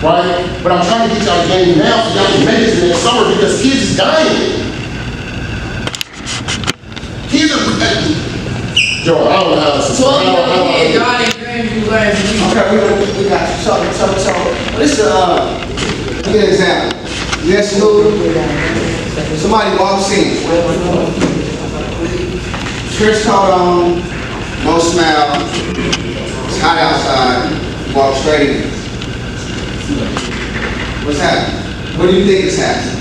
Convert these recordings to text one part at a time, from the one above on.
right? But I'm trying to get y'all game now so y'all can make it to next summer because kids is dying. Kids are, Joe, I don't know how to say. Y'all didn't Grandview last week. Okay, we got you. So, this is let me get an example. Yes, somebody walks in. Chris coat on, no smile. It's hot outside. Walk straight in. What's happening? What do you think is happening?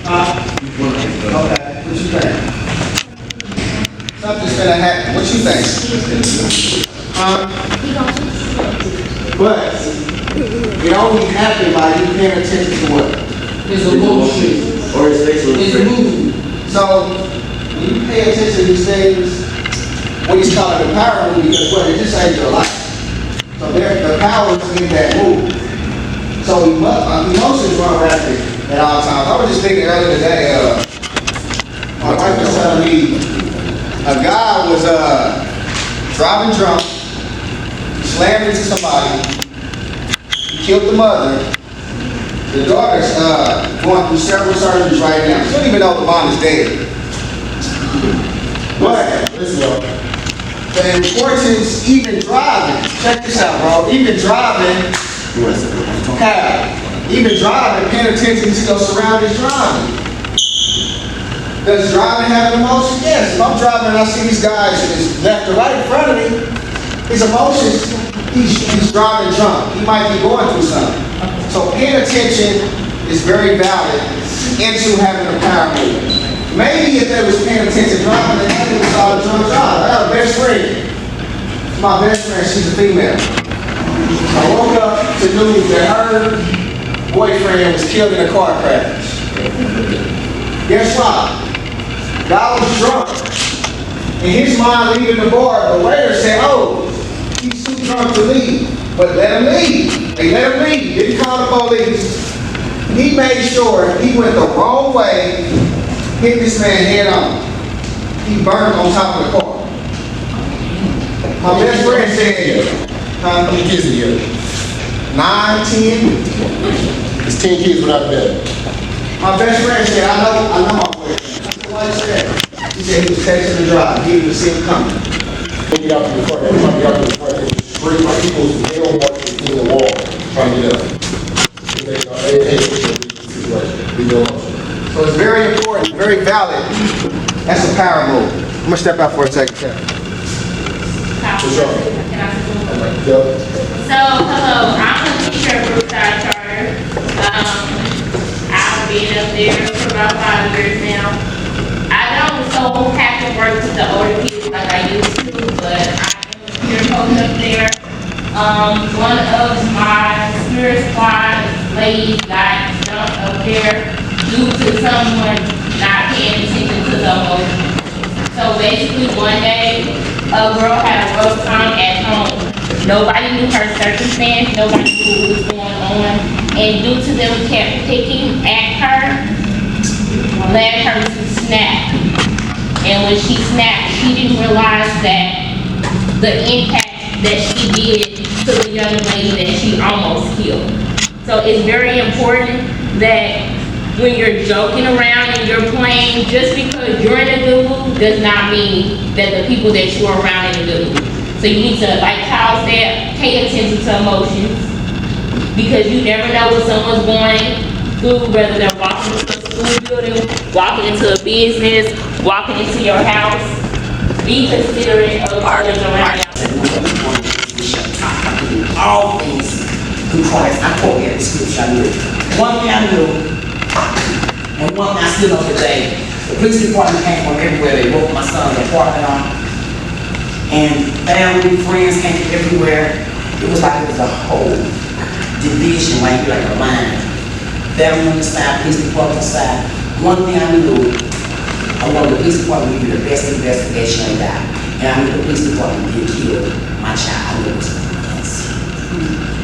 Okay, what you think? Something's gonna happen. What you think? But it only happened by you paying attention to what? His emotion. Or his facial His expression. mood. So when you pay attention to these things, what he's calling the power move, because what? It just saves your life. So the power is in that move. So emotions run rapid at all times. I was just thinking earlier today, my wife was telling me a guy was driving drunk, slammed into somebody, he killed the mother. The daughter's going through several surgeries right now. She don't even know the mom is dead. But the importance, even driving, check this out, bro. Even driving, paying attention to your surroundings driving. Does driving have an emotion? Yes. If I'm driving and I see these guys and it's left or right in front of me, his emotions, he's driving drunk. He might be going through something. So paying attention is very valid into having a power move. Maybe if they was paying attention driving, they had to saw the drunk drive. I got a best friend. My best friend, she's a female. I woke up to news that her boyfriend was killed in a car crash. Guess what? Guy was drunk. In his mind, leaving the bar, the waiter said, "Oh, he's too drunk to leave." But let him leave. They let him leave. Didn't call the police. He made sure he went the wrong way, hit this man head on. He burned on top of the car. My best friend said, How many kids are here? 9, 10. It's 10 kids without a bed. My best friend said, I know my boyfriend. I said, why you say that? He said he was texting the drive. He didn't even see him coming. When you get out to the front, every time you get out to the front, it's straight like people's nail marks in the wall trying to get up. So it's very important, very valid. That's a power move. I'm gonna step out for a second. For sure. So, hello, I'm a teacher at Brookside Charter. I've been up there for about 5 years now. I don't so have to work with the older kids like I used to, but I'm a peer coach up there. One of my spirit squad ladies got jumped up there due to someone not paying attention to the emotions. So basically one day, a girl had a rough time at home. Nobody knew her circumstance, nobody knew what was going on, and due to them kept picking at her, led her to snap. And when she snapped, she didn't realize that the impact that she did to the young lady that she almost killed. So it's very important that when you're joking around and you're playing, just because you're in a good mood does not mean that the people that you're around in a good mood. So you need to, like Kyle said, pay attention to emotions, because you never know what someone's going through, whether they're walking into a school building, walking into a business, walking into your house. Be considerate of others around you. All things through Christ. I quote that scripture I knew. One thing I knew, and one thing I still know today, the police department came from everywhere. They broke my son's apartment on. And family, friends came from everywhere. It was like it was a whole division right here, like a line. Family on the side, police department on the side. One thing I knew, I wanted the police department to do the best investigation on that. And I knew the police department did kill my child. I knew it was us.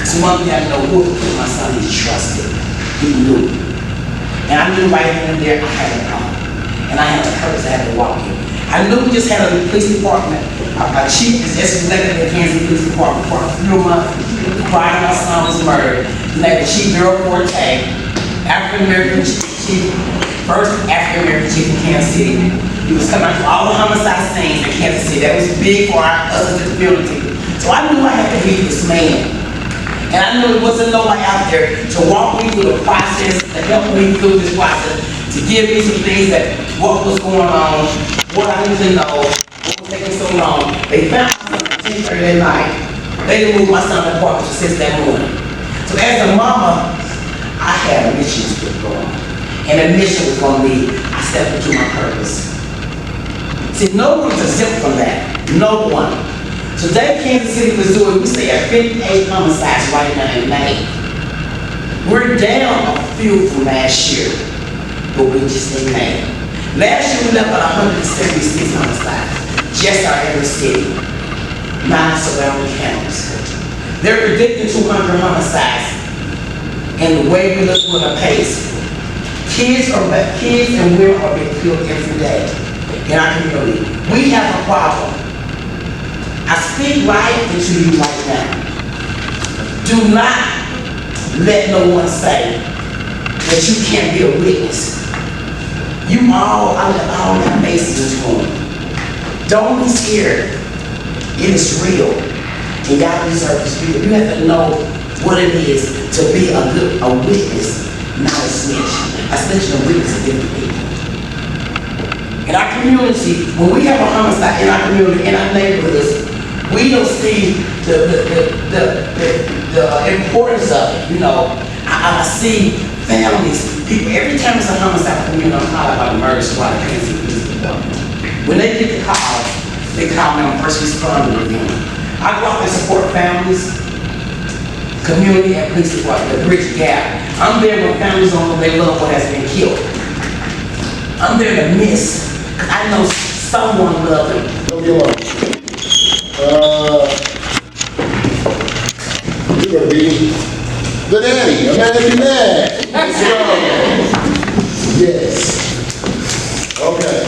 So one thing I know, who put my son, he trusted. He knew. And I knew right then and there I had a problem. And I had a purpose I had to walk in. I knew we just had a police department. A chief is just elected in the Kansas Police Department for a few months. prior to my son was murdered. His name was Chief Daryl Forte, African-American chief, first African-American chief in Kansas City. He was coming out to all the homicide scenes in Kansas City. That was big for us as a community. So I knew I had to meet this man. And I knew it wasn't nobody out there to walk me through the process, to help me through this process, to give me some things that what was going on, what I needed to know, what was taking so long. They found me at 10:30 that night. They didn't move my son to the apartment since that morning. So as a mama, I had a mission to get going. And the mission was going to be, I stepped into my purpose. See, no one's exempt from that. No one. Today, Kansas City, Missouri, we stay at 58 homicides right now in May. We're down a few from last year, but we just in May. Last year, we left at 176 homicides, just our every city, 9 surrounding counties. They're predicting 200 homicides, and the way we look with a pace, kids and women are being killed every day in our community. We have a problem. I speak life into you right now. Do not let no one say that you can't be a witness. You all have faces in this room. Don't be scared. It is real. And God deserves to speak. You have to know what it is to be a witness, not a snitch. A snitch and a witness are different people. In our community, when we have a homicide in our community, in our neighborhoods, we don't see the importance of it. You know, I see families, people, every time it's a homicide community, I'm calling about a murder squad, I can't see police department. When they get the call, they call me on first responder with them. I go out and support families, community, and police department, the bridge gap. I'm there when families on their loved one has been killed. I'm there to miss. I know someone loved them. Don't get along. You're gonna be the daddy, a man if you mad. Let's go. Yes. Okay.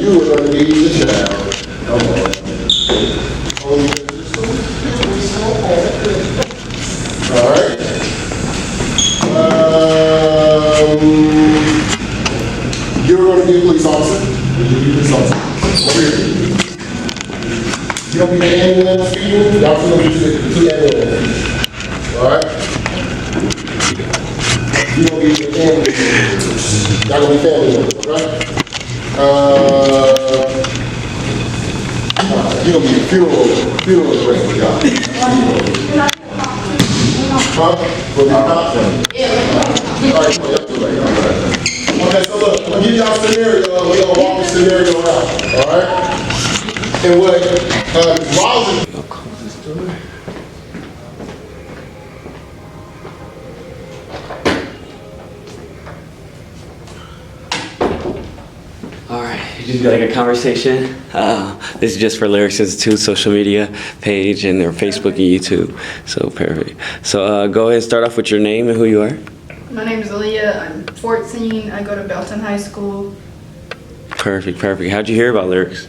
You are gonna be the child. Come on. All right. You're gonna be a police officer. Over here. You don't be the ambulance speaking, y'all still gonna be the ambulance. All right? You gonna be the ambulance. Y'all gonna be family members, okay? You gonna be the funeral director, y'all. Huh? Gonna be the doctor? All right, come on, y'all do it. All right. Okay, so look, I'm gonna give y'all a scenario, we're gonna walk the scenario out, all right? And what, Rollins. All right, you just got like a conversation. This is just for Lyrics Institute social media page and their Facebook and YouTube. So perfect. So go ahead and start off with your name and who you are. My name is Aaliyah. I'm 14. I go to Belton High School. Perfect, perfect. How'd you hear about Lyrics?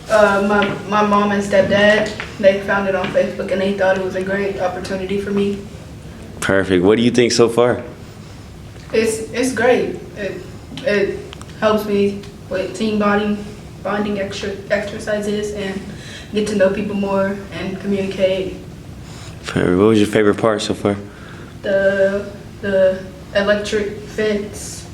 My mom and stepdad, they found it on Facebook and they thought it was a great opportunity for me. Perfect. What do you think so far? It's great. It helps me with team bonding exercises and get to know people more and communicate. Perfect. What was your favorite part so far? The electric fence.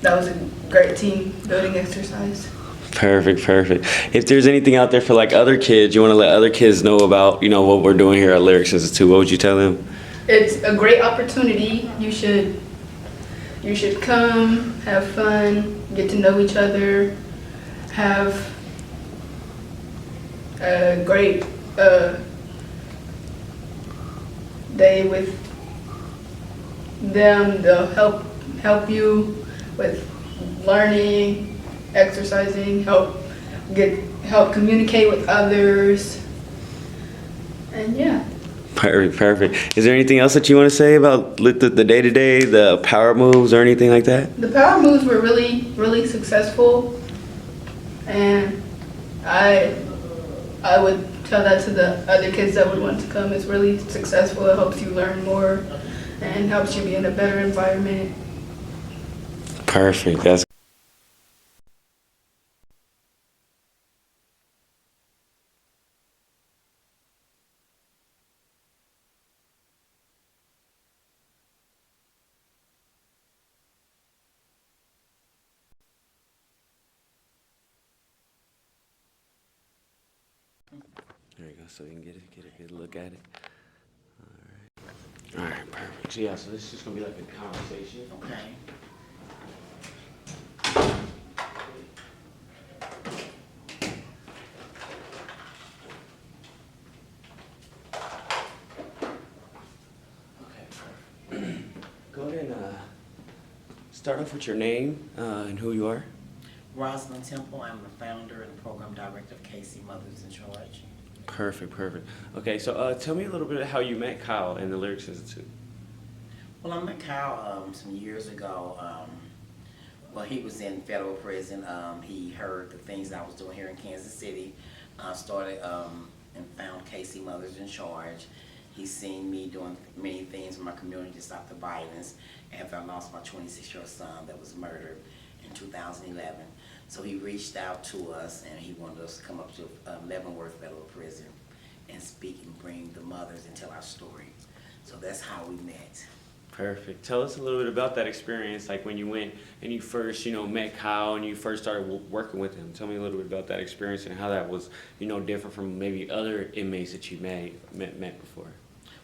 That was a great team building exercise. Perfect, perfect. If there's anything out there for like other kids, you want to let other kids know about, you know, what we're doing here at Lyrics Institute, what would you tell them? It's a great opportunity. You should come, have fun, get to know each other, have a great day with them. They'll help you with learning, exercising, help communicate with others, and yeah. Perfect, perfect. Is there anything else that you want to say about the day-to-day, the power moves or anything like that? The power moves were really, really successful, and I would tell that to the other kids that would want to come. It's really successful. It helps you learn more and helps you be in a better environment. Perfect. That's there you go. So you can get a good look at it. All right, perfect. So yeah, so this is just gonna be like a conversation. Okay. Okay, perfect. Go ahead and start off with your name and who you are. Rosalind Temple, I'm the founder and program director of KC Mothers in Charge. Perfect, perfect. Okay, so tell me a little bit of how you met Kyle and the Lyrics Institute. Well, I met Kyle some years ago. Well, he was in federal prison. He heard the things I was doing here in Kansas City. Started and found KC Mothers in Charge. He's seen me doing many things in my community to stop the violence after I lost my 26-year-old son that was murdered in 2011. So he reached out to us and he wanted us to come up to Leavenworth Federal Prison and speak and bring the mothers and tell our story. So that's how we met. Perfect. Tell us a little bit about that experience, like when you went and you first, met Kyle and you first started working with him. Tell me a little bit about that experience and how that was, different from maybe other inmates that you met before.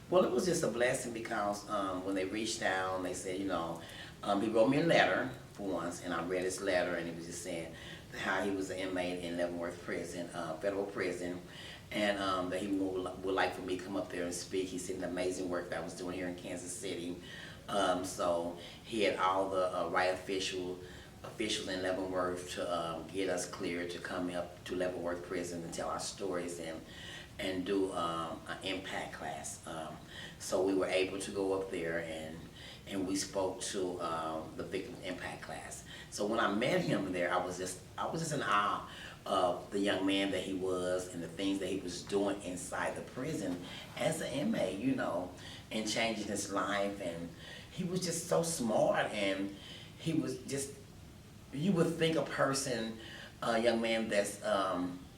Well, it was just a blessing because when they reached out, they said, he wrote me a letter for once, and I read his letter, and he was just saying how he was an inmate in Leavenworth Prison, federal prison, and that he would like for me to come up there and speak. He said the amazing work that I was doing here in Kansas City. So he had all the right officials in Leavenworth to get us cleared to come up to Leavenworth Prison and tell our stories and do an impact class. So we were able to go up there and we spoke to the victim impact class. So when I met him there, I was just in awe of the young man that he was and the things that he was doing inside the prison as an inmate, and changing his life. And he was just so smart, and he was just, you would think a person, a young man that's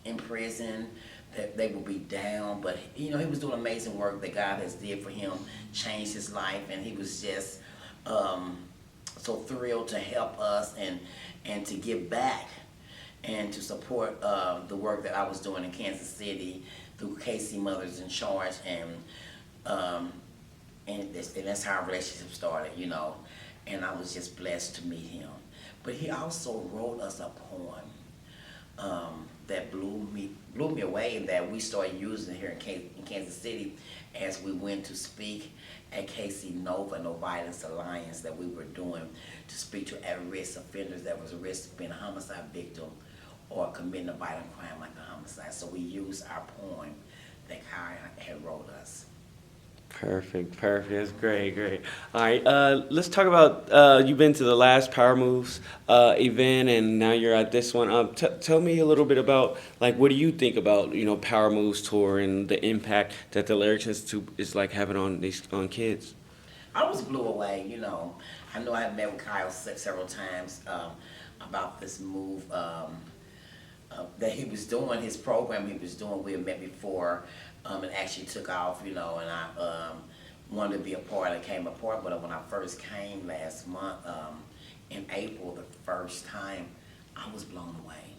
in prison, that they would be down, but he was doing amazing work that God has did for him, changed his life, and he was just so thrilled to help us and to give back and to support the work that I was doing in Kansas City through KC Mothers in Charge, and that's how our relationship started, and I was just blessed to meet him. But he also wrote us a poem that blew me away, and that we started using here in Kansas City as we went to speak at KC Nova No Violence Alliance that we were doing to speak to at-risk offenders that was at risk of being a homicide victim or committing a violent crime like a homicide. So we used our poem that Kyle had wrote us. Perfect. That's great. All right, let's talk about, you've been to the last Power Moves event, and now you're at this one. Tell me a little bit about, what do you think about, Power Moves tour and the impact that the Lyrics Institute is having on kids? I was blew away, I know I had met with Kyle several times about this move that he was doing, his program he was doing. We had met before, and actually took off, and I wanted to be a part. I came a part, but when I first came last month, in April, the first time, I was blown away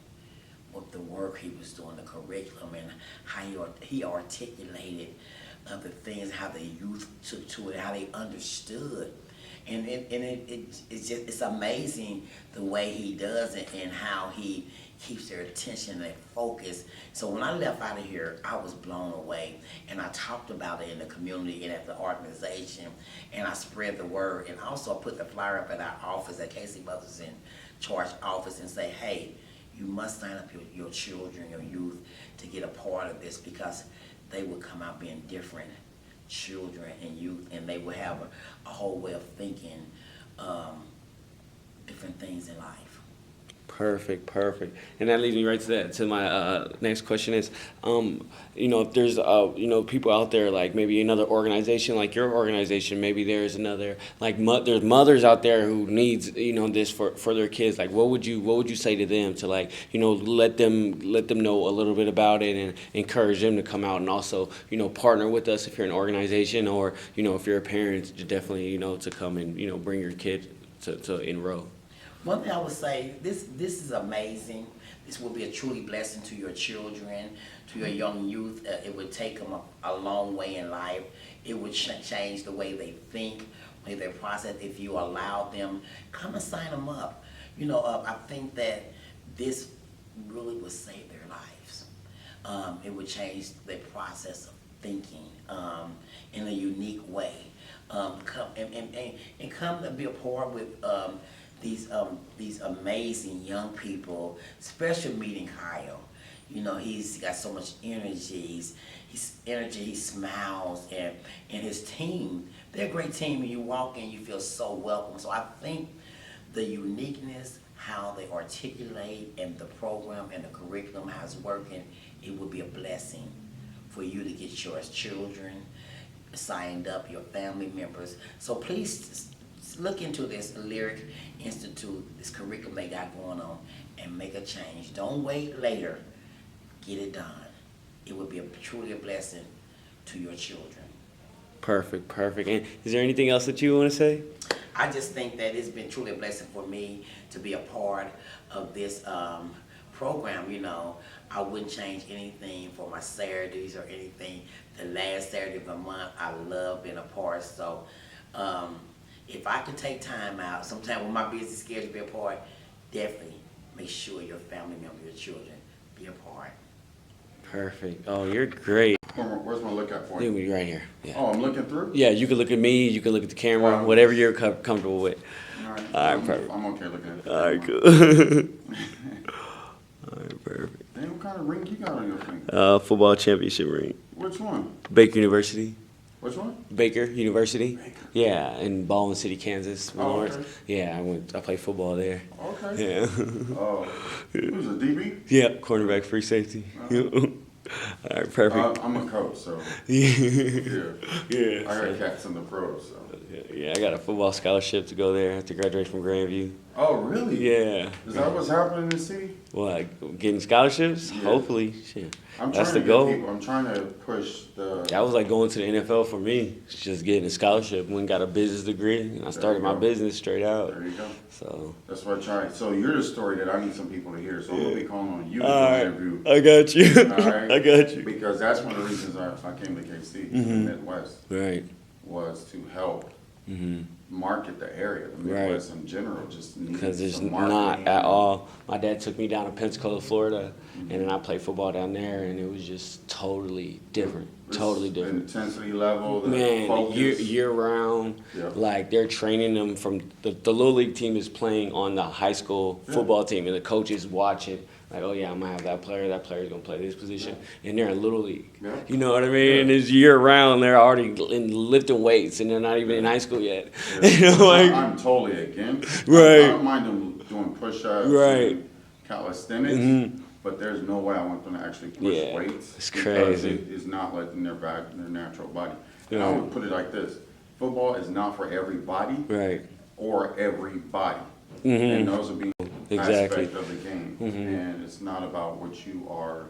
with the work he was doing, the curriculum, and how he articulated the things, how the youth took to it, how they understood. And it's amazing the way he does it and how he keeps their attention and focus. So when I left out of here, I was blown away, and I talked about it in the community and at the organization, and I spread the word, and also put the flyer up at our office at KC Mothers in Charge office and say, hey, you must sign up your children, your youth to get a part of this, because they will come out being different children and youth, and they will have a whole way of thinking different things in life. Perfect, perfect. And that leads me right to that. To my next question is, if there's people out there like maybe another organization like your organization, maybe there's another like there's mothers out there who needs this for their kids. Like, what would you say to them to like let them know a little bit about it and encourage them to come out and also partner with us if you're an organization or if you're a parent, definitely to come and bring your kid to enroll. One thing I would say, this is amazing. This will be a truly blessing to your children, to your young youth. It would take them a long way in life. It would change the way they think, the way they process. If you allow them, come and sign them up. I think that this really would save their lives. It would change their process of thinking in a unique way. Come to be a part with these amazing young people, especially meeting Kyle. He's got so much energy. He smiles, and his team, they're a great team. And you walk in, you feel so welcome. So I think the uniqueness, how they articulate, and the program and the curriculum, how it's working, it would be a blessing for you to get your children signed up, your family members. So please look into this Lyric Institute, this curriculum they got going on, and make a change. Don't wait later. Get it done. It would be truly a blessing to your children. Perfect, perfect. And is there anything else that you want to say? I just think that it's been truly a blessing for me to be a part of this program. I wouldn't change anything for my Saturdays or anything. The last Saturday of the month, I love being a part. So if I could take time out, sometime when my busy schedule be a part, definitely make sure your family member, your children, be a part. Perfect. Oh, you're great. Where's my lookout point? You'll be right here. Yeah. Oh, I'm looking through? Yeah, you can look at me, you can look at the camera, whatever you're comfortable with. All right. All right, perfect. I'm okay looking at it. All right, cool. All right, perfect. Damn, what kind of ring you got on your finger? Football championship ring. Which one? Baker University. Which one? Baker University. Yeah, in Baldwin City, Kansas. Oh, Lawrence. okay. Yeah, I played football there. Okay. Yeah. Oh, who's a DB? Yeah, cornerback, free safety. All right, perfect. I'm a coach, so Yeah. yeah. I So, got cats in the pros, so. yeah, I got a football scholarship to go there to graduate from Grandview. Oh, really? Yeah. Is that what's happening in the city? What, getting scholarships? Yeah. Hopefully. Shit. I'm That's trying the to goal. get people. I'm trying to push the. That was like going to the NFL for me. It's just getting a scholarship. Went and got a business degree. And I started my go. business straight out. There you go. So. That's what I tried. So you're the story that I need some people to hear. So I'm gonna be calling on you to do All an right. interview. I got you. All right? I got you. Because that's one of the reasons I came to KC, the Midwest, Right. was to help Mm-hmm. market the area. The Midwest in general just needs Because there's some not marketing. at all. My dad took me down to Pensacola, Florida, Mm-hmm. and then I played football down there, and it was just totally different. Totally The different. intensity level, the Man, focus. year round, Yep. like they're training them from the little league team is playing on the high school football team, and the coaches watch it. Like, oh yeah, I'm gonna have that player's gonna play this position, and they're in little league. Yeah. You know what I mean? And it's year round. They're already in lifting weights, and they're not even in high school yet. Yeah. You know, like, I'm totally against. Right. I don't mind them doing push-ups, Right. and calisthenics, Mhm. but there's no way I want them to actually push Yeah, weights. it's because crazy. it is not like in their natural body. And Right. I would put it like this: football is not for everybody right. or everybody. Mhm. And those are being Exactly. aspect of the game. Mhm. And it's not about what you are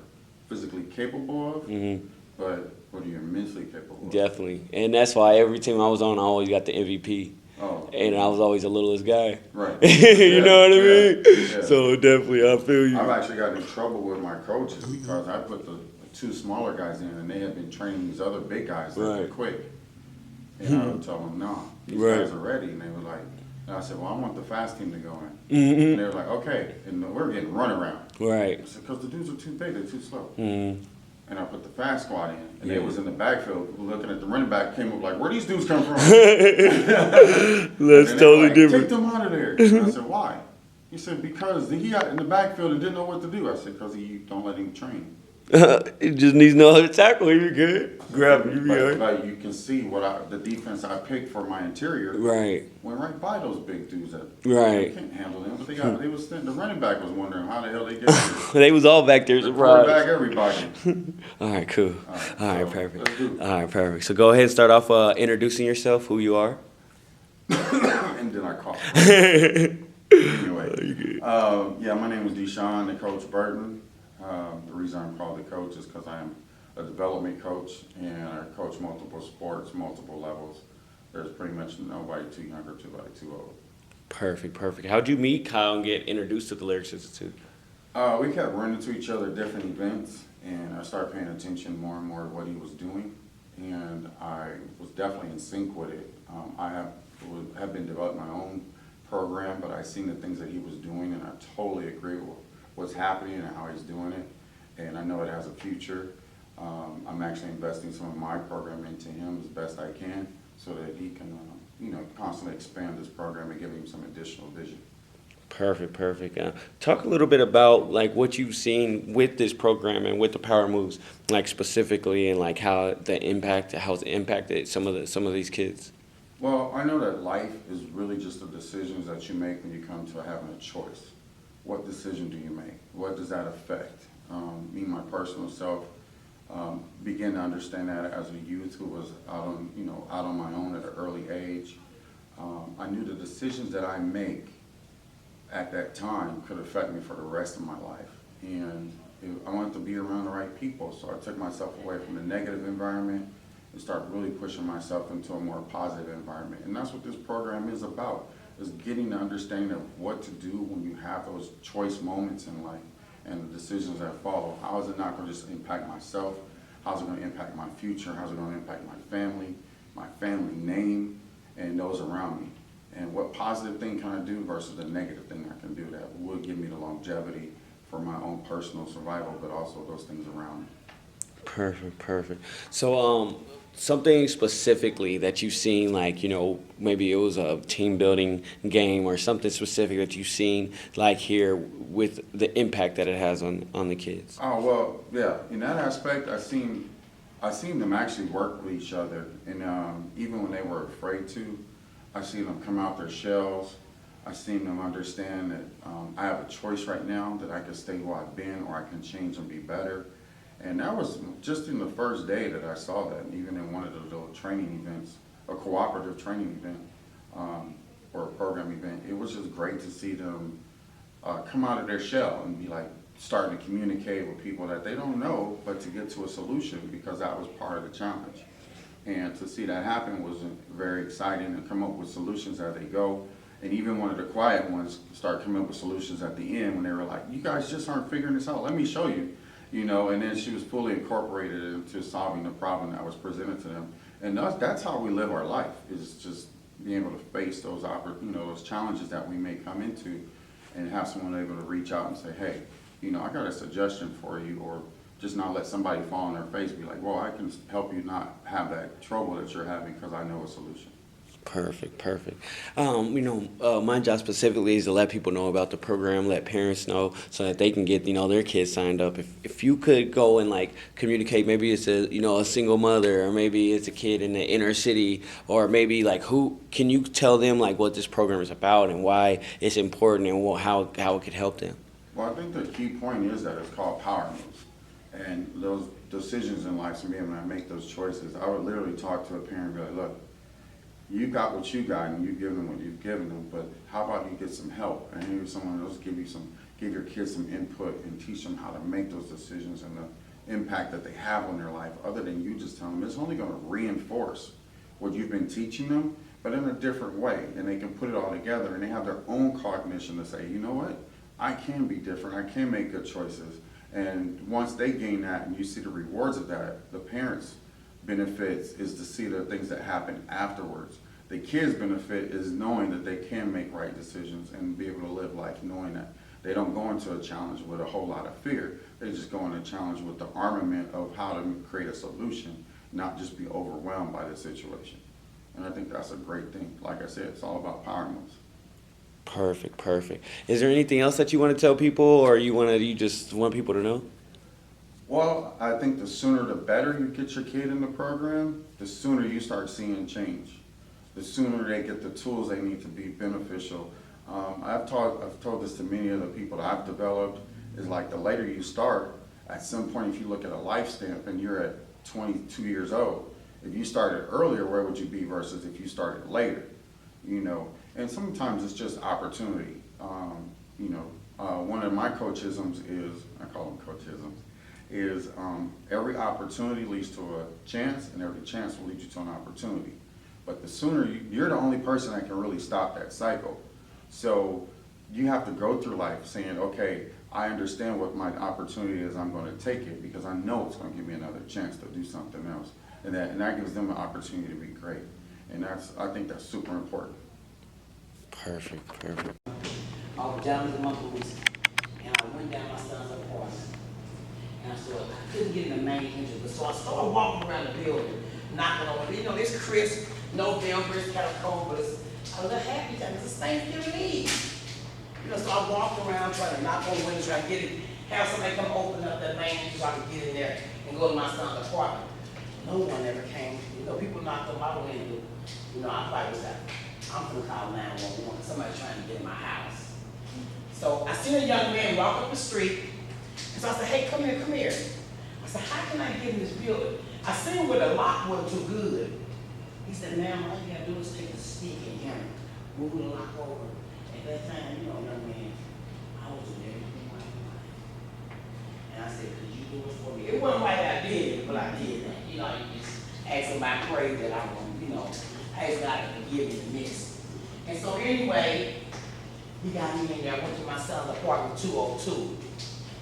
physically capable of, Mhm. but what are you mentally capable of. Definitely, and that's why every team I was on, I always got the MVP. Oh. And I was always the littlest guy. Right. You know what I mean? Yeah. So definitely, I feel you. I've actually gotten in trouble with my coaches because I put the two smaller guys in and they had been training these other big guys that were Right. quick. And I would tell them, no, these Right. guys are ready. And they were like, and I said, well, I want the fast team to go in. Mhm. And they were like, okay. And we're getting run around. Right. I said, because the dudes are too big, they're too slow. Mhm. And I put the fast squad in. And they Yeah. was in the backfield looking at the running back, came up like, where these dudes come from? That's And they were totally like, different. Take them out of there. And I said, why? He said, because he got in the backfield and didn't know what to do. I said, because you don't let him train. It just needs no other tackle. You're good. Grab him. You be all right. But you can see the defense I picked for my interior Right. went right by those big dudes that Right. can't handle them. But the running back was wondering how the hell they get there. They was all back there The surprised. quarterback, everybody. All right, cool. right, All right, so, perfect. let's do it. All right, perfect. So go ahead and start off introducing yourself, who you are. And then I caught. Anyway, yeah, my name is Deshaun, the Coach Burton. The reason I'm called the coach is because I am a development coach and I coach multiple sports, multiple levels. There's pretty much nobody too young or too old. Perfect, perfect. How'd you meet Kyle and get introduced to the Lyrics Institute? We kept running into each other at different events, and I started paying attention more and more to what he was doing, and I was definitely in sync with it. I have been developing my own program, but I seen the things that he was doing, and I totally agree with what's happening and how he's doing it, and I know it has a future. I'm actually investing some of my program into him as best I can, so that he can, constantly expand this program and give him some additional vision. Perfect, perfect. Talk a little bit about like what you've seen with this program and with the Power Moves, like specifically, and like how it's impacted some of these kids. Well, I know that life is really just the decisions that you make when you come to having a choice. What decision do you make? What does that affect? Me, my personal self, began to understand that as a youth who was out on my own at an early age. I knew the decisions that I make at that time could affect me for the rest of my life. And I wanted to be around the right people, so I took myself away from the negative environment and started really pushing myself into a more positive environment. And that's what this program is about, is getting the understanding of what to do when you have those choice moments in life and the decisions that follow. How is it not going to just impact myself? How's it going to impact my future? How's it going to impact my family name, and those around me? And what positive thing can I do versus the negative thing I can do that would give me the longevity for my own personal survival, but also those things around me. Perfect, perfect. So, something specifically that you've seen, like, maybe it was a team building game or something specific that you've seen, like here, with the impact that it has on the kids. Oh, well, yeah, in that aspect, I seen them actually work with each other, and even when they were afraid to, I seen them come out their shells. I seen them understand that I have a choice right now, that I can stay who I've been or I can change and be better. And that was just in the first day that I saw that, even in one of the little training events, a cooperative training event, or a program event. It was just great to see them come out of their shell and be like starting to communicate with people that they don't know, but to get to a solution, because that was part of the challenge. And to see that happen was very exciting, and come up with solutions as they go. And even one of the quiet ones started coming up with solutions at the end when they were like, you guys just aren't figuring this out, let me show you. And then she was fully incorporated into solving the problem that was presented to them. And that's how we live our life, is just being able to face those those challenges that we may come into, and have someone able to reach out and say, hey, I got a suggestion for you, or just not let somebody fall on their face, be like, well, I can help you not have that trouble that you're having because I know a solution. Perfect, perfect. My job specifically is to let people know about the program, let parents know so that they can get, their kids signed up. If you could go and like communicate, maybe it's a single mother, or maybe it's a kid in the inner city, or maybe like can you tell them like what this program is about and why it's important and how it could help them? Well, I think the key point is that it's called Power Moves. And those decisions in life, to me, when I make those choices, I would literally talk to a parent and be like, look, you got what you got and you give them what you've given them, but how about you get some help and maybe someone else give your kids some input and teach them how to make those decisions and the impact that they have on their life, other than you just telling them. It's only going to reinforce what you've been teaching them, but in a different way, and they can put it all together and they have their own cognition to say, you know what, I can be different, I can make good choices. And once they gain that and you see the rewards of that, the parents' benefits is to see the things that happen afterwards. The kids' benefit is knowing that they can make right decisions and be able to live life knowing that they don't go into a challenge with a whole lot of fear. They just go into a challenge with the armament of how to create a solution, not just be overwhelmed by the situation. And I think that's a great thing. Like I said, it's all about power moves. Perfect, perfect. Is there anything else that you want to tell people, or you just want people to know? Well, I think the sooner the better you get your kid in the program, the sooner you start seeing change. The sooner they get the tools they need to be beneficial. I've told this to many of the people that I've developed, is like the later you start, at some point if you look at a life stamp and you're at 22 years old, if you started earlier, where would you be versus if you started later? You know, and sometimes it's just opportunity. One of my coachisms is, I call them coachisms, is every opportunity leads to a chance, and every chance will lead you to an opportunity. But the sooner you're the only person that can really stop that cycle. So you have to go through life saying, okay, I understand what my opportunity is, I'm gonna take it because I know it's gonna give me another chance to do something else. And that gives them an opportunity to be great. And I think that's super important. Perfect, perfect. I was down to my boots, and I went down my son's apartment. And I saw I couldn't get in the main entrance, so I started walking around the building, knocking on it. You know, it's crisp, November, it's kind of cold, but it's a little happy time. It's Thanksgiving Eve. You know, so I walked around trying to knock on windows, trying to get it, have somebody come open up that main entrance so I could get in there and go to my son's apartment. No one ever came. You know, people knocked on my window. You know, I thought it was that I'm gonna call 911. Somebody trying to get in my house. So I seen a young man walk up the street, and so I said, hey, come here, come here. I said, how can I get in this building? I seen where the lock wasn't too good. He said, ma'am, all you gotta do is take a stick and kind of move the lock over. At that time, you know, young man, I was doing everything right in life. And I said, could you do it for me? It wasn't like I did, but I did. You know, you just ask somebody, pray that I won't, you know, ask God to forgive me the miss. And so anyway, he got me in there. I went to my son's apartment 202,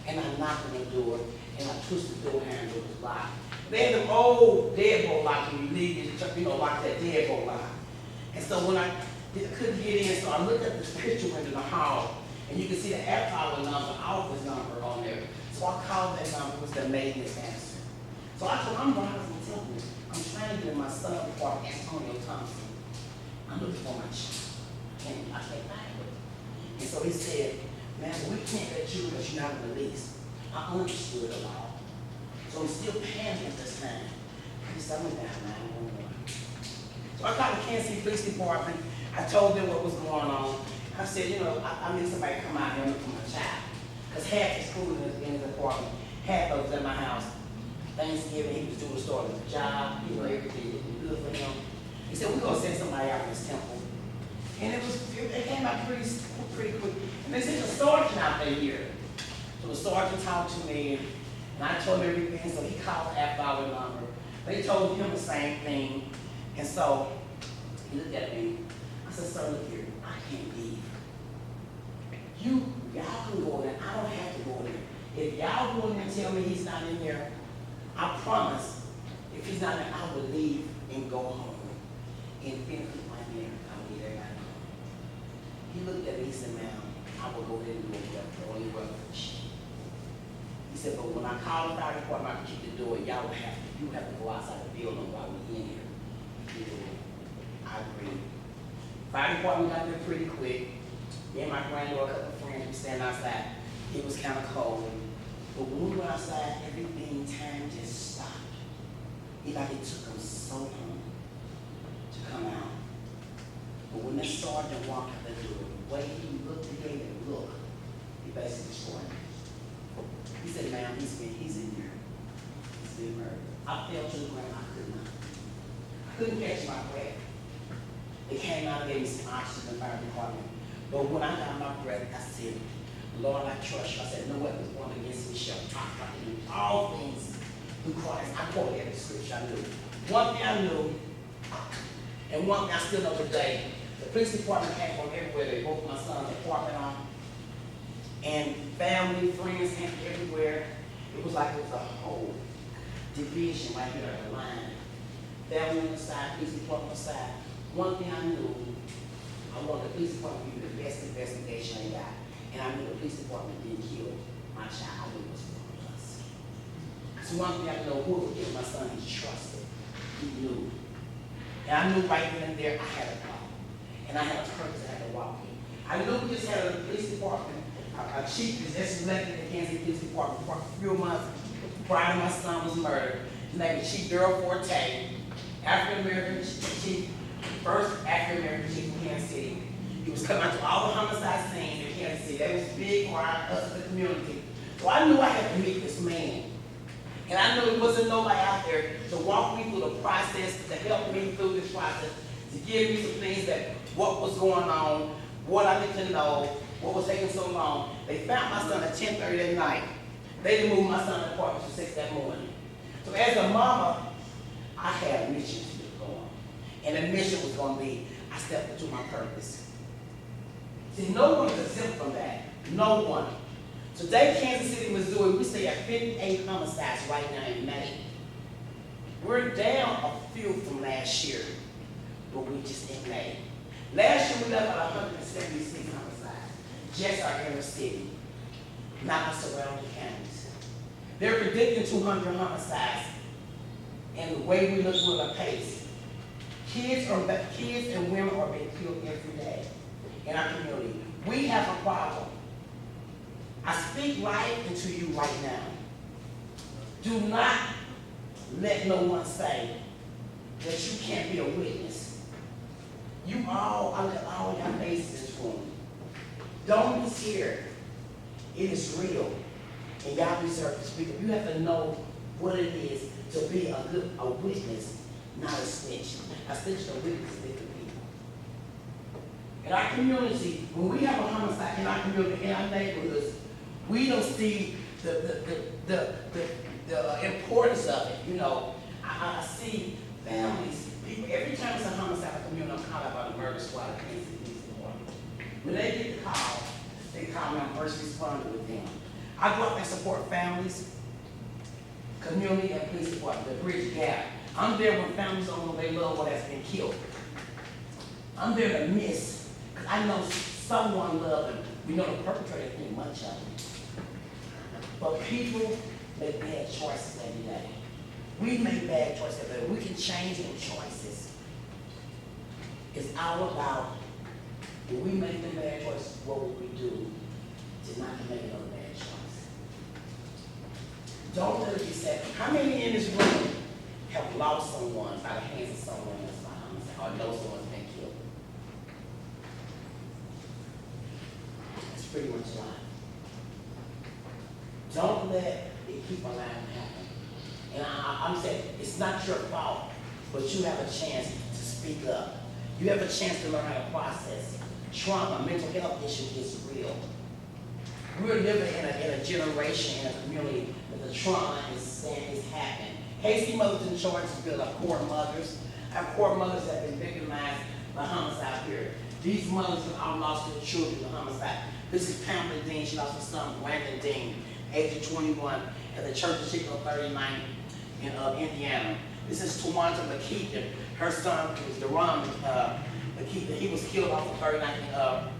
and I knocked on the door, and I twisted the door handle was locked. They had them old deadbolt lock when you leave, you know, lock that deadbolt lock. And so when I couldn't get in, so I looked at this picture window in the hall, and you can see the Apollo number, office number on there. So I called that number, it was the maintenance answer. So I told him, I'm Robinson Temple. I'm trying to get in my son's apartment, Antonio Thompson. I'm looking for my child. And I can't find it. And so he said, man, we can't let you because you're not on the lease. I understood the law. So I'm still paying at this time. He said, I went down 911. So I called the Kansas City Police Department. I told them what was going on. I said, you know, I need somebody to come out here and look for my child. Because half the school in his apartment, half of it was at my house. Thanksgiving, he was doing starting a job, you know, everything was good for him. He said, we're going to send somebody out in this temple. And it came out pretty quick. And they said, the sergeant out there here. So the sergeant talked to me, and I told him everything, so he called the half-hour number. They told him the same thing, and so he looked at me. I said, sir, look here, I can't leave. Y'all can go in there, I don't have to go in there. If y'all go in there and tell me he's not in there, I promise, if he's not there, I will leave and go home. And if anything like there, I will leave everybody home. He looked at me, he said, ma'am, I will go ahead and do the only refuge. He said, but when I call the fire department, I keep the door, you have to go outside the building while we're in here. He said, I agree. Fire department got there pretty quick. Me and my granddaughter, a couple of friends, we stand outside. It was kind of cold. But when we went outside, everything, time just stopped. It took them so long to come out. But when that sergeant walked out the door, the way he looked at me and looked, he basically destroyed me. He said, ma'am, he's in there. He's been murdered. I fell to the ground, I couldn't catch my breath. They came out and gave me some oxygen in the fire department. But when I got my breath, I said, Lord, I trust you. I said, no weapon formed against me shall prosper. I can do all things through Christ. I quoted every scripture I knew. One thing I knew, and one thing I still know today, the police department came from everywhere. They broke my son's apartment off. And family, friends came everywhere. It was like it was a whole division right here at the line. Family on the side, police department on the side. One thing I knew, I wanted the police department to do the best investigation they got. And I knew the police department didn't kill my child. I knew it was one of us. So one thing I know, whoever killed my son, he trusted. He knew. And I knew right then and there I had a problem. And I had a purpose I had to walk in. I knew we just had a police department. Our chief is just elected in the Kansas City Police Department for a few months. prior to my son was murdered. His name is Chief Daryl Forte, African-American chief, first African-American chief in Kansas City. He was coming out to all the homicide scenes in Kansas City. That was big for us as a community. So I knew I had to meet this man. And I knew there wasn't nobody out there to walk me through the process, to help me through this process, to give me some things that what was going on, what I needed to know, what was taking so long. They found my son at 10:30 at night. They didn't move my son to the apartment till 6 that morning. So as a mama, I had a mission to get going. And the mission was going to be, I stepped into my purpose. See, no one is exempt from that. No one. Today, Kansas City, Missouri, we stay at 58 homicides right now in May. We're down a few from last year, but we just in May. Last year, we left at 176 homicides, just our inner city, not our surrounding counties. They're predicting 200 homicides, and the way we look with a pace, kids and women are being killed every day in our community. We have a problem. I speak life into you right now. Do not let no one say that you can't be a witness. You all, I let all your faces in this room. Don't be scared. It is real. And y'all deserve to speak up. You have to know what it is to be a witness, not a snitch. A snitch is a witness to different people. In our community, when we have a homicide in our community, in our neighborhoods, we don't see the importance of it. You know, I see families, people, every time it's a homicide in the community, I'm called out by the murder squad of Kansas City Police Department. When they get the call, they call me, I'm first responder with them. I go out and support families, community, and police department, the bridge gap. I'm there when families don't know their loved one has been killed. I'm there to miss, because I know someone loved them. We know the perpetrator didn't think much of it. But people make bad choices every day. We make bad choices every day. We can change them choices. It's all about, when we make the bad choices, what would we do to not make another bad choice? Don't let it be said. How many in this room have lost someone by the hands of someone else by homicide, or know someone's been killed? That's pretty much life. Don't let it keep allowing to happen. And I'm saying, it's not your fault, but you have a chance to speak up. You have a chance to learn how to process. Trauma, mental health issue is real. We're living in a generation, in a community that the trauma is happening. Hasty Mothers in Charge is built up core mothers. Our core mothers have been victimized by homicide here. These mothers have all lost their children to homicide. This is Pamela Dean, she lost her son, Brandon Dean, age of 21, at the Church of Chico 39 in Indiana. This is Tawanda Makita. Her son was Deron Makita. He was killed off of 39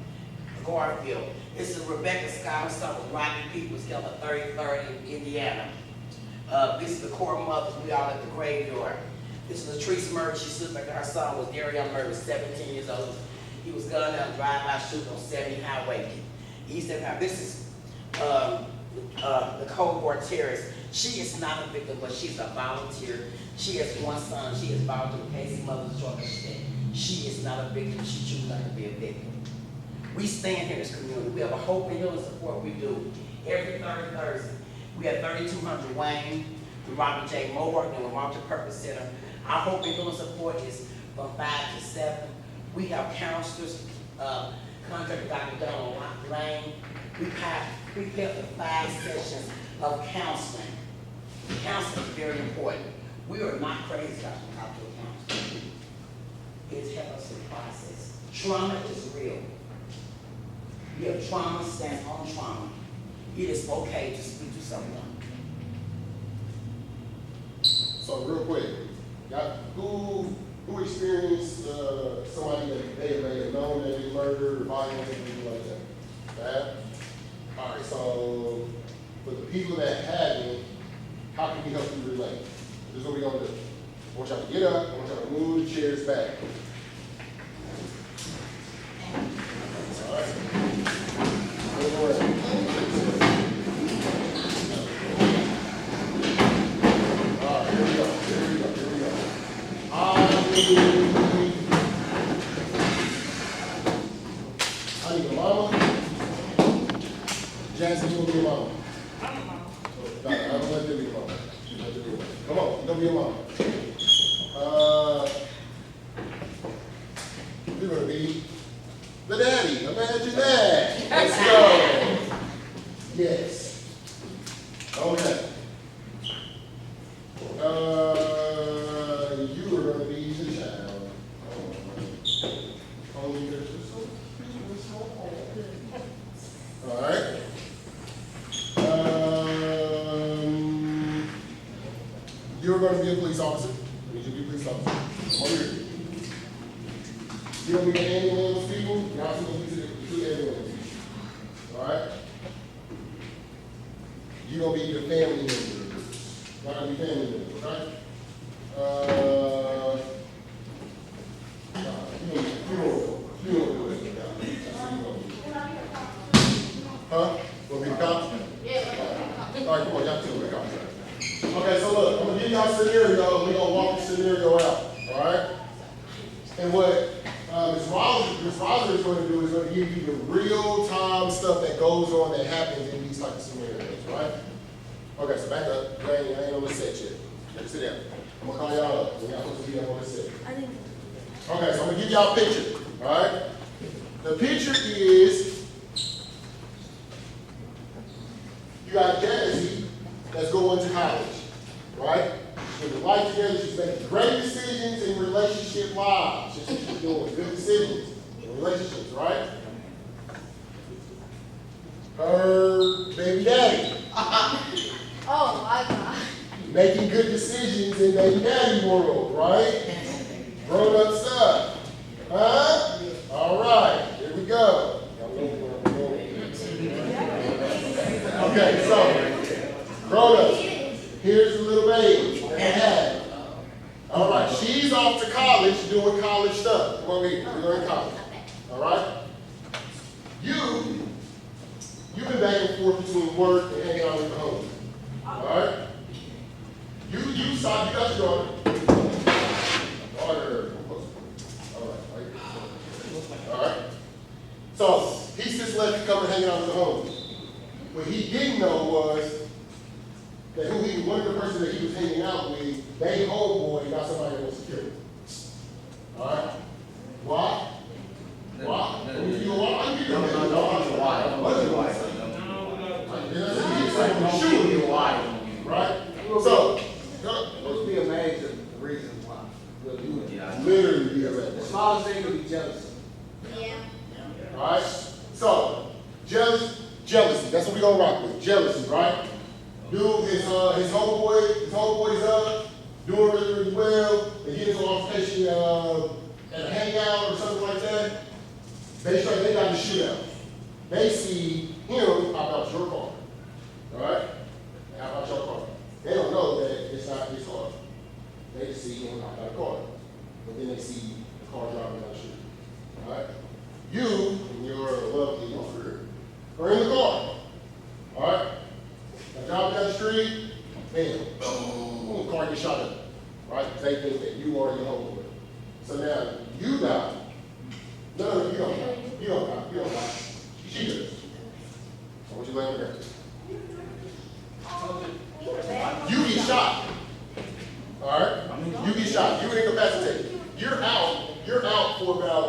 Garfield. This is Rebecca Scott. Her son was Rodney Pete, was killed at 33rd in Indiana. This is the core mothers. We all at the graveyard. This is Latrice Murray. She stood back. Her son was Darian Murray, 17 years old. He was gunned down, drive-by shooting on 70 Highway. East Empire. This is Nicole Borteris. She is not a victim, but she's a volunteer. She has one son. She is volunteer. Casey Mother's Choice. She is not a victim. She chooses not to be a victim. We stand here in this community. We have a hope and healing support we do every third Thursday. We have 3200 Wayne, the Robert J. Moore, and the Walter Purpose Center. Our hope and healing support is from 5 to 7. We have counselors, contracted Dr. Donald Lane. We prepare for 5 sessions of counseling. Counseling is very important. We are not crazy about to talk to a counselor. It's help us to process. Trauma is real. We have trauma stands on trauma. It is okay to speak to someone. So real quick, who experienced somebody that they may have known that they murdered, violence, anything like that? That? All right, so for the people that haven't, how can we help you relate? This is what we're gonna do. I want y'all to get up, I want y'all to move the chairs back. All right. Go ahead. I need a mama. Jansen, you gonna be a mama? I don't let them be a mama. Come on, you gonna be a mama. You're gonna be the daddy. Imagine that. Let's go. Yes. Okay. You are gonna be the child. Only your sister. All right. You're going to be a police officer. I need you to be a police officer. Come over here. You're going to be the ambulance people. You're also going to be the ambulance people. All right. You're going to be the family members. You're going to be family members. Okay. Huh? Will be the cops? Yeah. All right, come on, y'all two, the cops. Okay, so look, I'm gonna give y'all a scenario. We're gonna walk the scenario out. All right? And what Ms. Rosler is going to do is going to give you the real-time stuff that goes on that happens in these types of scenarios. Right? Okay, so back up. You ain't on the set yet. Just sit down. I'm gonna call y'all up. We're not supposed to be up on the set. Okay, so I'm gonna give y'all a picture. All right? The picture is you got Jazzy that's going to college, right? She's putting life together. She's making great decisions in relationship lives. She's doing good decisions in relationships, right? Her baby daddy Oh my God. making good decisions in baby daddy world, right? Grown up stuff. Huh? All right, here we go. Okay, so, grown up. Here's the little baby. All right, she's off to college doing college stuff. Come over here, we're in college. All right? You've been back and forth between work and hanging out with the home. All right? You got your daughter. All right. So he's just left to come and hang out with the home. What he didn't know was that one of the person that he was hanging out with, they homeboy got somebody that wants to kill him. All right. Why? Why? You know why? I don't know why. Why? Right? So, Let's be amazed at the reason why. literally be arrested. The smallest thing would be jealousy. Yeah. Alright? So, jealousy, that's what we're gonna rock with. Jealousy, right? Dude, his homeboy's doing really well. They get into an altercation at a hangout or something like that. They got the shootout. They see him hop out your car. Alright? How about your car? They don't know that it's not his car. They just see him hop out the car. But then they see the car driving down the street. Alright? You and your lovely career are in the car. Alright? Now driving down the street, bam, boom, the car gets shot up. Right? They think that you are your homeboy. So now you die. No, you don't die. You don't die. You don't die. She does. So what you laying there? You get shot. Alright? You get shot. You incapacitated. You're out for about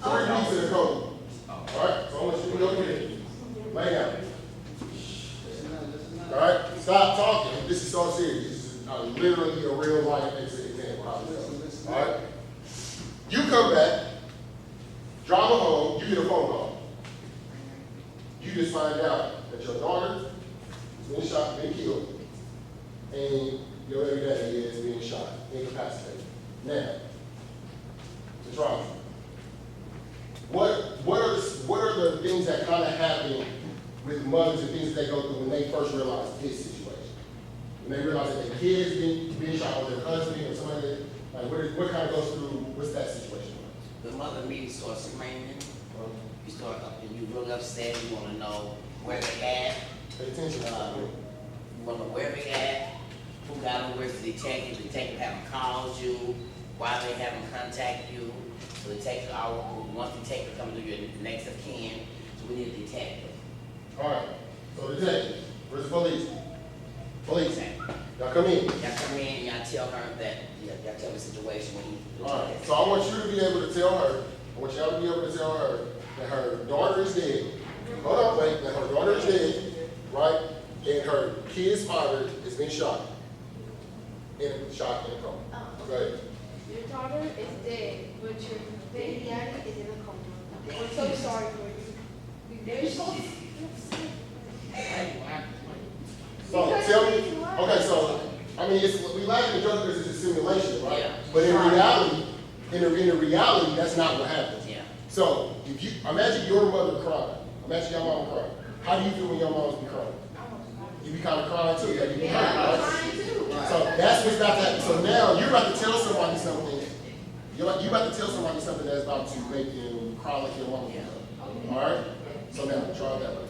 3 weeks in a coma. Alright? So I want you to go here. Lay down. Alright? Stop talking. This is so serious. This is literally a real life example. Alright? You come back, drive her home, you get a phone call. You just find out that your daughter is being shot, being killed, and your baby daddy is being shot, incapacitated. Now, Ms. Robinson, what are the things that kind of happen with mothers and things that they go through when they first realize this situation? When they realize that their kid is being shot, or their husband, or somebody that, like, what kind of goes through, what's that situation like? The mother immediately starts screaming. You start up and you really upset. You want to know where they at. Pay attention. You want to know where they at. Who got them? Where's the detective? The detective haven't called you. why they haven't contacted you. So the detective, once the detective comes to your next of kin, so we need a detective. All right, so detective, where's the police? Police, y'all come in. Y'all come in and y'all tell her that, y'all tell the situation when you. All right, so I want you to be able to tell her, I want y'all to be able to tell her that her daughter is dead. Hold on, wait, that her daughter is dead, right? And her kid's father has been shot. Shot in a coma. Go ahead. Your daughter is dead, but your baby daddy is in a coma. We're so sorry for you. They're so. So tell me, okay, so, I mean, we laugh at drug because it's a simulation, right? Yeah. But in reality, in the reality, that's not what happens. Yeah. So, if you, imagine your mother crying, imagine your mom crying. How do you feel when your mom's be crying? You be kind of crying too, yeah, you be hurt, right? So that's what's about to happen. So now you're about to tell somebody something. You're about to tell somebody something that's about to make them cry like your mom. Yeah. All right. So now try that way.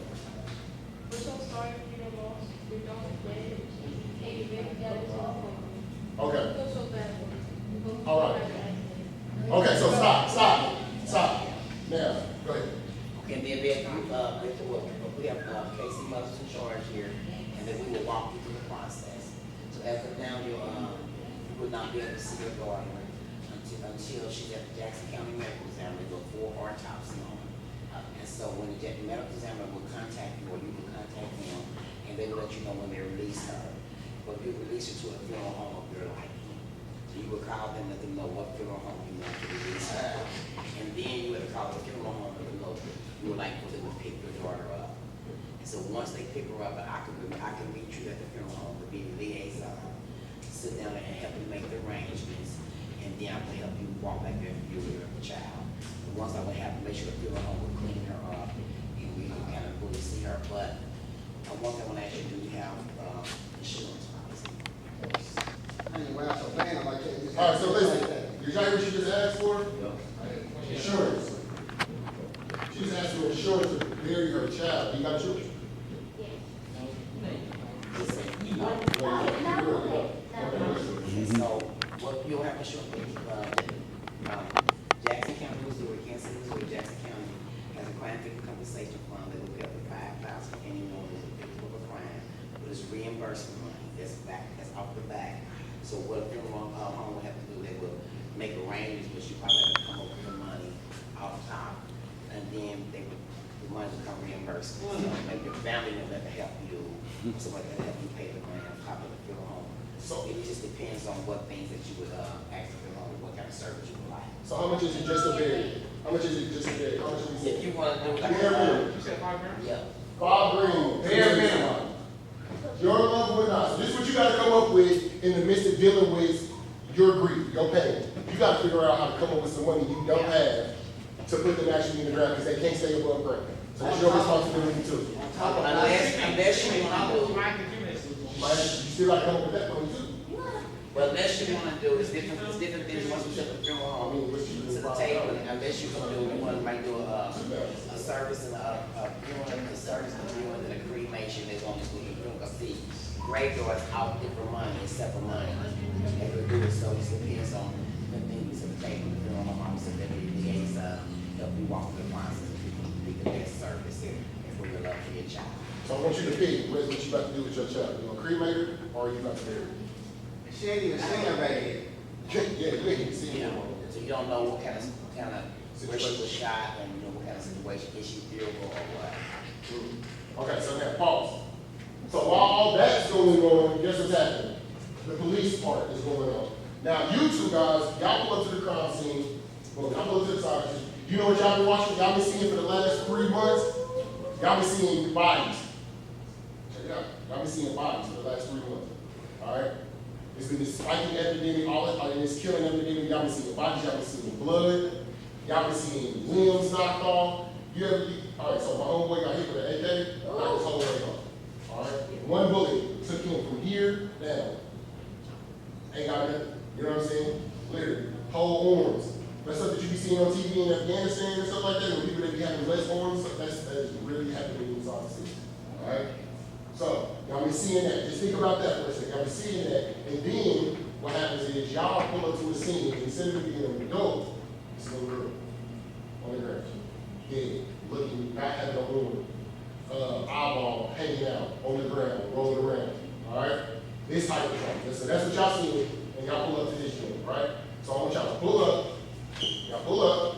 We're so sorry for your loss. Your daughter's dead. And your baby daddy's in a coma. Okay. I feel so bad for you. All right. Okay. So stop. Now go ahead. Okay, and then we have Casey Mother's in charge here, and then we will walk you through the process. So as of now, you will not be able to see your daughter until she's at the Jackson County Medical Examiner. They do a 4 autopsy on her. And so when the medical examiner will contact you, or you will contact them, and they will let you know when they release her. But you release her to a funeral home of your liking. So you will call them, let them know what funeral home you want to release her. And then you will call the funeral home and know you would like for them to pick your daughter up. And so once they pick her up, I can meet you at the funeral home to be the liaison, sit down and help you make the arrangements, and then I can help you walk back there if you're a child. But once I would have to make sure the funeral home will clean her up, and we can kind of go to see her. But one thing I want to ask you, do you have insurance policy? I ain't wow, so bam, like that. All right. So listen, did y'all hear what she just asked for? Insurance. She's asking for insurance to bury her child. You got children? So, what you'll have to show, Jackson County, Missouri, Kansas City, Missouri, Jackson County has a crime victim compensation fund that will pay up to $5,000 for anyone who's a victim of a crime, but it's reimbursement money that's off the back. So what a funeral home will have to do, they will make arrangements, but you probably have to come up with the money off top, and then the money will come reimbursed. So maybe your family will have to help you, somebody can help you pay the money on top of the funeral home. So it just depends on what things that you would ask the funeral home, what kind of service you would like. So how much is it just to bury? How much is it just to bury? How much is If it? you want to do like, Bare minimum. yeah, $5 grand. Bare minimum. Your loved one not. So this is what you got to come up with in the midst of dealing with your grief, your pain. You got to figure out how to come up with some money you don't have to put them actually in the ground because they can't stay above ground. So that's your responsibility too. unless you want to do. But you still got to come up with that money too. But unless you want to do, it's different things once you set the funeral home to the table, unless you can do, you want to might do a service and a service and viewing and a cremation, they're going to do you don't see graveyards out different money, separate money. They could do it, so it just depends on the things at the table, the funeral home officer, that the liaison, help you walk through the process, and be the best service and for your love for your child. So I want you to pick what you about to do with your child. You gonna cremate her or you about to bury her? She ain't even seen her back yet. Yeah, you ain't even seen You it. know, so you don't know what kind of where she was shot, and you know what kind of situation, is she viewable or what? Okay, so now pause. So while all that's going on, guess what's happening? The police part is going on. Now you two guys, y'all pull up to the crime scene. Well, y'all pull up to the side. You know what y'all been watching? Y'all been seeing for the last 3 months? Y'all been seeing bodies. Check it out. Y'all been seeing bodies for the last 3 months. All right? It's been this spiking epidemic, this killing epidemic. Y'all been seeing bodies, y'all been seeing blood, y'all been seeing limbs knocked off. All right, so my homeboy got hit with an AK, knocked his whole leg off. All right? One bullet took him from here down. Ain't got nothing. You know what I'm saying? Literally. Whole arms. That's stuff that you be seeing on TV in Afghanistan and stuff like that, when people that be having less arms, that is really happening inside the city. All right? So, y'all been seeing that. Just think about that for a second. Y'all been seeing that. And then, what happens is, y'all pull up to a scene seen, instead of being an adult, it's a little girl on the ground. Dead, looking, not having a wound, eyeball hanging out on the ground, rolling around, all right? This type of trauma. So that's what y'all seen, and y'all pull up to this unit, right? So I want y'all to pull up. Y'all pull up.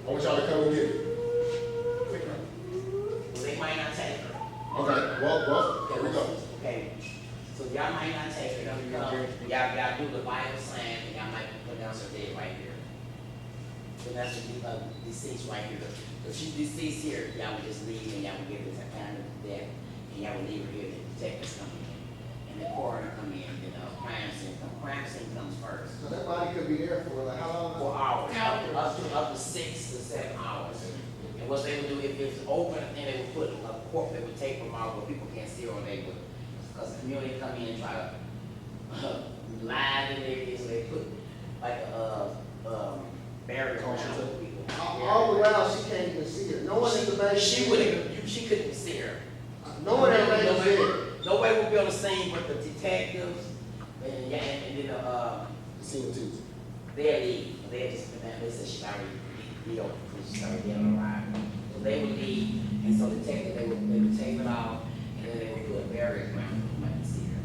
I want y'all to come and get it. Well, they might not take her. Okay, well, here we go. Okay, so y'all might not take her, y'all do the Bible slam, and y'all might pronounce her dead right here. So that's the deceased right here. If she's deceased here, y'all would just leave and y'all would give this a kind of death, and y'all would leave her here, the detectives come in. And the coroner come in, crime scene comes first. So that body could be there for like how long? 4 hours, up to 6 to 7 hours. And what they would do, if it's open, and they would put a corpse, they would tape them out where people can't see, or they would, because the community come in and try to lie in there, so they put like a barrier around people. All around, she can't even see her. No one in the baby. She couldn't see her. No one in the baby see her. Nobody would be on the scene but the detectives, and then, The scene too. they'll leave. They said she already she's already getting arrived. So they would leave, and so the detective, they would tape it off, and then they would put barriers around it, nobody can see her.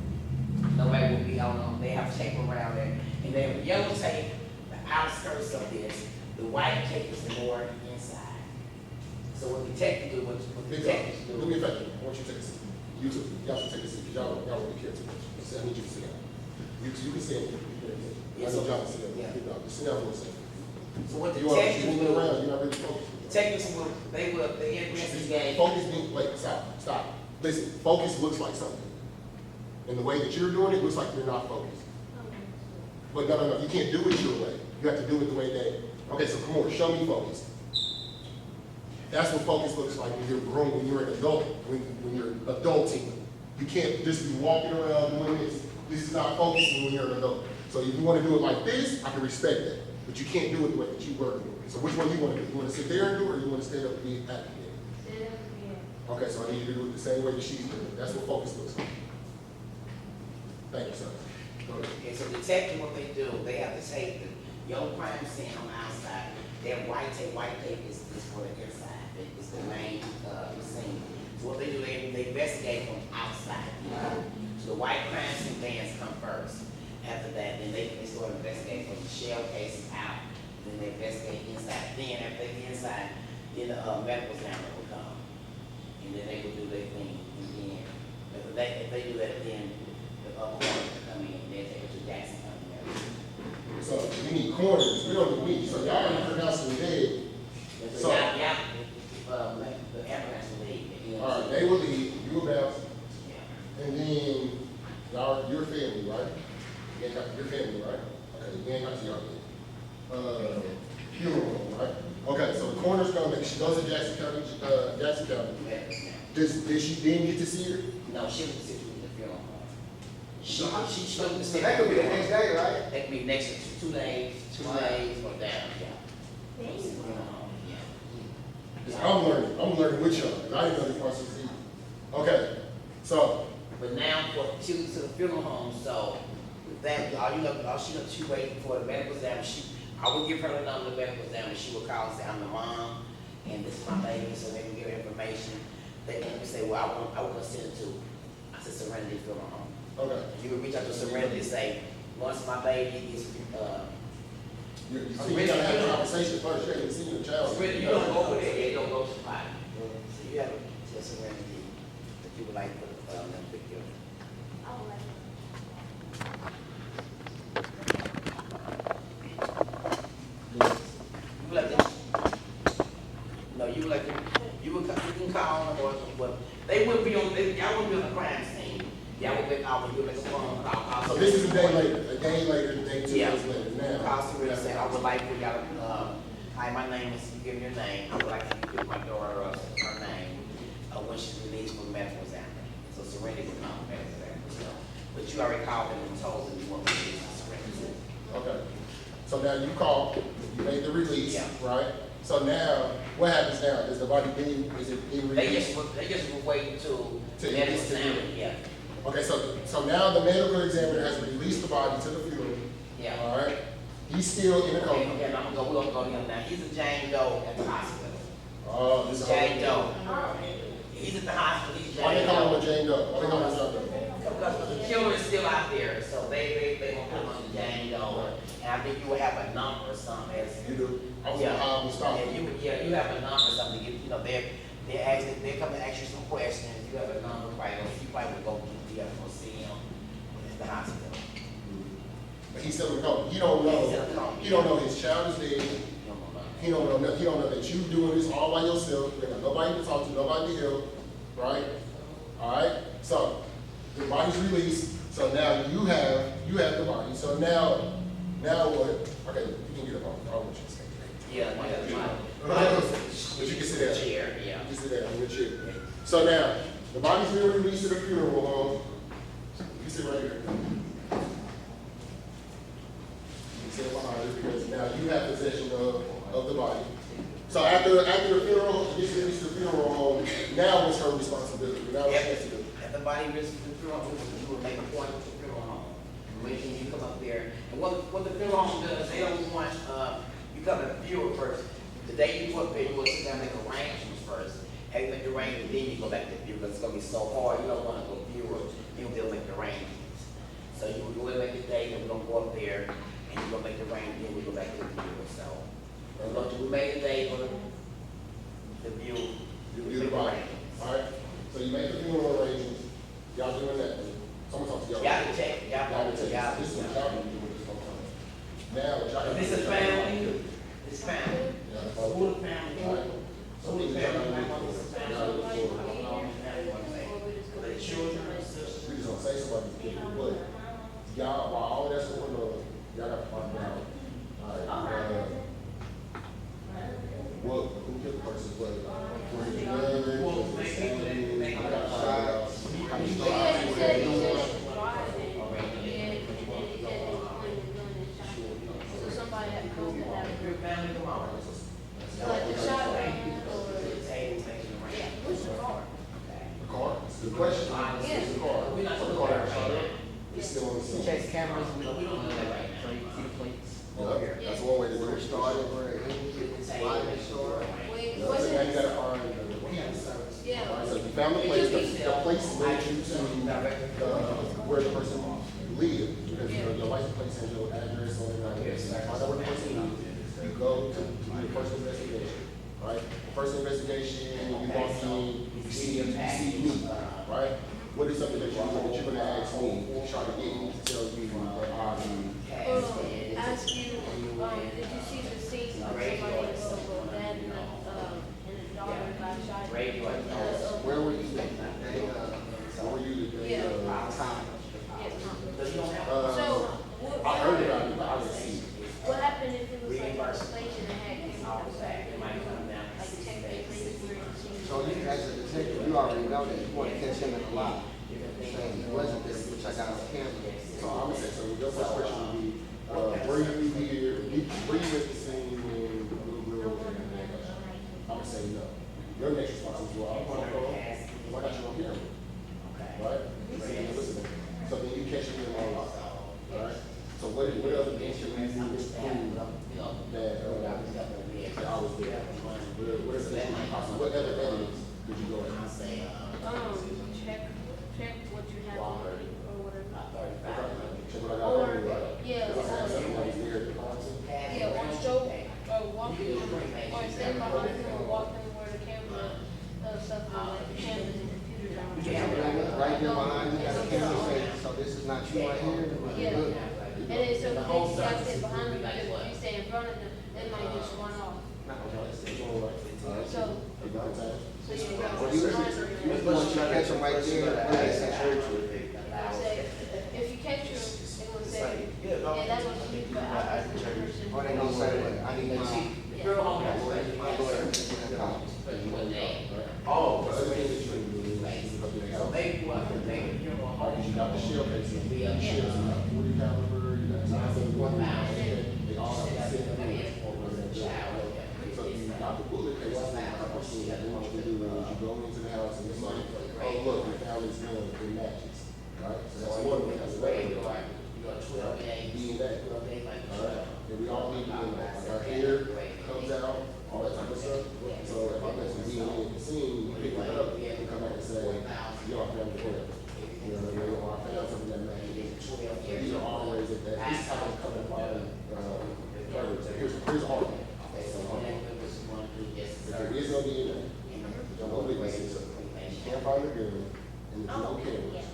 Nobody would be on, they have tape around there, and they have yellow tape, the outskirts of this, the white tape is more inside. So what the detective do, what the detectives do. Do me a favor, I want you to take a seat. You too, y'all should take a seat, because y'all won't be care too much. I need you to sit down. You can sit down. I need y'all to sit down. Yeah. Just sit down for a second. So what the You detectives moving do, around, you're not really focused. detectives will, they investigate. Focus means, wait, stop. Listen, focus looks like something. And the way that you're doing it looks like you're not focused. But no, you can't do it your way. You have to do it the way that, okay, so come on, show me focus. That's what focus looks like when you're grown, when you're an adult, when you're adulting. You can't just be walking around doing this. This is not focusing when you're an adult. So if you want to do it like this, I can respect that. But you can't do it the way that you were doing it. So which one do you want to do? You want to sit there and do it, or you want to stand up and be active? Okay, so I need you to do it the same way that she's doing it. That's what focus looks like. Thank you, sir. Go ahead. Okay, so detective, what they do, they have to take the yellow crime scene on the outside. Their white tape is for the inside. It's the main scene. So what they do, they investigate from outside. So the white crime scene vans come first. After that, then they start investigating from the shell cases out. Then they investigate inside. Then after they get inside, then the medical examiner will come. And then they will do their thing. And then if they do that, then the coroner will come in. Then take it to Jackson County. So we need corners. We don't need, so y'all already pronounced them dead. So the ambulance will leave. All right, they will leave, you will bounce, Yeah. and then y'all, your family, right? You ain't got your family, right? Okay, you ain't got to y'all yet. Funeral home, right? Okay, so the coroner's coming, she goes to Jackson County. Did she then get to see her? No, she was situated in the funeral home. She took the So that could be the next day, right? That could be next to 2 days, 2 days or down, yeah. Funeral home, yeah. I'm learning with y'all, 'cause I didn't know this process either. Okay, so, But now, she was to the funeral home, so with that, she waiting for the medical examiner. I would give her the number of the medical examiner. She would call and say, I'm the mom, and this is my baby, so they can give her information. They can say, well, I want to send it to, I said, Serenity Funeral Home. okay. You would reach out to Serenity and say, once my baby is, I think you gotta have a conversation first, you ain't seen your child. Serenity, you don't go over there, you don't go to the body. So you have to tell Serenity that you would like to put them picture. You would like to, no, you would like to, you can call them, but they wouldn't be on, y'all wouldn't be on the crime scene. Y'all would be out, you would make a phone call. So this is a day later, two days later, now. Call Serenity and say, I would like for y'all to, hi, my name is, you give me your name, I would like for you to give my daughter her name, when she's released from medical examiner. So Serenity would come, medical examiner, so, but you already called them and told them you want to release Serenity. Okay. So now you called, you made the release, Yeah. right? So now, what happens now? Is the body being, is it being They released? just were waiting to To medical release the examiner, unit. yeah, Okay, so now the medical examiner has released the body to the funeral, yeah. all right? He's still in the Okay, coma. yeah, we're gonna go to him now. He's in Jane Doe at the hospital. This is Jane Doe. He's at the hospital, he's Why they Jane calling Doe. him Jane Doe? Why they calling him John Doe? Because the killer is still out there, so they gonna put him on Jane Doe. And I think you will have a number or something as. You do? I was Yeah, gonna how we stop. yeah, you have a number or something, you know, they're coming to ask you some questions, you have a number, right, you probably would go see him at the hospital. But he's still in the coma. He don't know. He's still in the coma. He don't know his child is dead. You don't know about it. He don't know. He don't know that you doing this all by yourself. You got nobody to talk to, nobody to help, right? All right. So the body's released. So now you have the body. So now what? Okay, you can get up on. I want you to stay. Yeah, my But you can sit there. Chair, yeah. You can sit there in your chair. So now the body's been released to the funeral home. You sit right here. Sit behind it because now you have possession of the body. So after the funeral, gets released to the funeral home, now what's her responsibility? Now what she has to do? If the body visits the funeral home, you will make a point to the funeral home. When you come up there, and what the funeral home does, they don't want you come to view it first. The day you go up there, you will sit down and make arrangements first. And you make arrangements, then you go back to view because it's gonna be so hard. You don't want to go view it. You'll be able to make arrangements. So you will make a date, and we're gonna go up there. And you're gonna make the rain, then we go back to the view, so. We made a day for the view. You do the body. All right. So you make the funeral arrangements. Y'all doing that? Someone talk to y'all. Y'all can check, y'all Y'all can can check, take this. This is what y'all been doing this whole time. Now what y'all. This is family, it's family. Yeah. Who the family? All right. So Who we the just family? gotta My mother's do family. it. The children, sisters. We just gonna say somebody's different, but y'all, while all that's going on, y'all gotta find out, who killed the person, were you good? Well, Was it maybe Sandy? they- I gotta find out. How many Yeah, shots he were said they he doing? was driving, and then he said he was playing the gun and shot him. So somebody had to come to that. Your family, come on. Like the shotgun or, Table, making the rain. yeah, what's the car? The car? It's the question. It's the car. We're not The talking car about that shot right up. It's still on the scene. Chase cameras, We don't do that right now. So you see the plates. Yeah, that's one way to do it. Started where it ended, slide it short. Wait, Yeah, was so now you it? gotta find the piece. Yeah. Alright, so you found the place, the place led you to, where the person lived, because your license plate has your address on it, and everything. So you find out where the person lives, you go to do the first investigation, right? First investigation, you walk in, you see me, right? What is something that you're gonna ask me, try to get me to tell you that Ask you, did you see the scene of somebody, a dad and a daughter got shot? Where were you that day? where were you the day, Yeah. Time. So, I heard about it, but I didn't see it. what happened if it was like a place and it had chemicals back? Like check the places where it seems. So you, as a detective, you already know that you want to catch him in a lie. Saying he wasn't there, which I got on camera. So I'm gonna say, so your first question would be, were you here, were you at the scene when Blue Girl and that got shot? I'm gonna say no. Your next response is, well, I'm gonna go, I got you on camera, right? So you're listening. So then you catch me in my lie, alright? So what other things should we do to prove that, I was there? What is that? What other evidence did you go and Check what you have on you or whatever. check what I got on me, right? Yeah, Because I had something like there at the concert. yeah, or show, or walking, or stand behind him or walking where the camera, stuff, like the cameras and computers are. Right there behind you, got a camera saying, so this is not you right here? Yeah, and then so the things you gotta sit behind them, because if you stay in front of them, they might just run off. So, You got time? so you got Well, once you catch him right there, what they say? say, if you catch them, they will say, yeah, that was you, but I was the person. Or they gonna say, what, I need my lawyer. Oh, the other thing that you can do is up in the house. You got the shell casing. Yeah. Shells, you got 40 caliber, you got 9.1 rounds. They all have the same thing. So you got the bullet casing. Then what you do is you go into the house and it's like, oh look, we found this gun, it matches. Right? So that's one way. That's another way. Being that. Alright? And we need to do that. Like our hair comes out, all that type of stuff. So if I'm at the scene, you pick it up, and come back and say, yo, I found the hair. You know what I mean? Or I found something that matches. So these are all ways that this is how it's coming by here's all. If there is no DNA, there are no witnesses, you can't find the gun, and there's no cameras.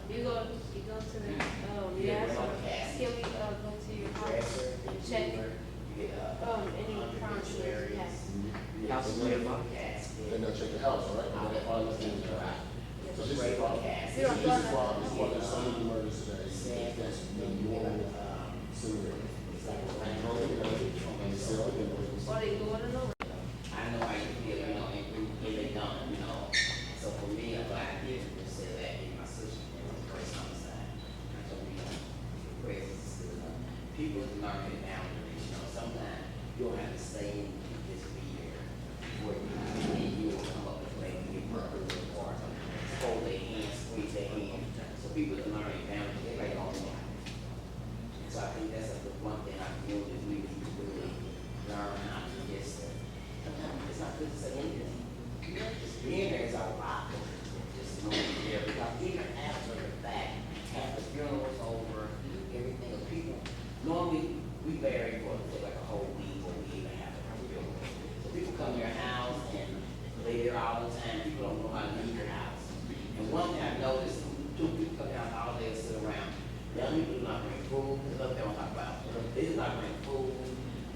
You go to the, yeah, can we, go to your house and check, any crimes that you have? Then they'll check the house, right? And then they'll find the things that are. So this is why, there's so many murders today. That's the normal scenario. Or they going in over? I know how you feel, you know, and they don't, you know. So for me, what I did was say that in my sister, it was first homicide. I told me, people learn it boundaries, you know, sometimes you don't have to stay in this be there. Where you will come up with like you murder or hold their hands, squeeze their hand. So people learn it boundaries, they like all know. So I think that's the one thing I feel that we need to really learn how to just, sometimes it's not good to say anything. You know, just being there is a lot. Just knowing there, because even after the fact, after the funeral is over, everything of people, normally we bury for like a whole week or we even have a funeral. So people come to your house and lay there all the time. People don't know how to leave your house. And one thing I noticed, two people come down all day and sit around. Young people do not bring food, that's what they don't talk about. They do not bring food,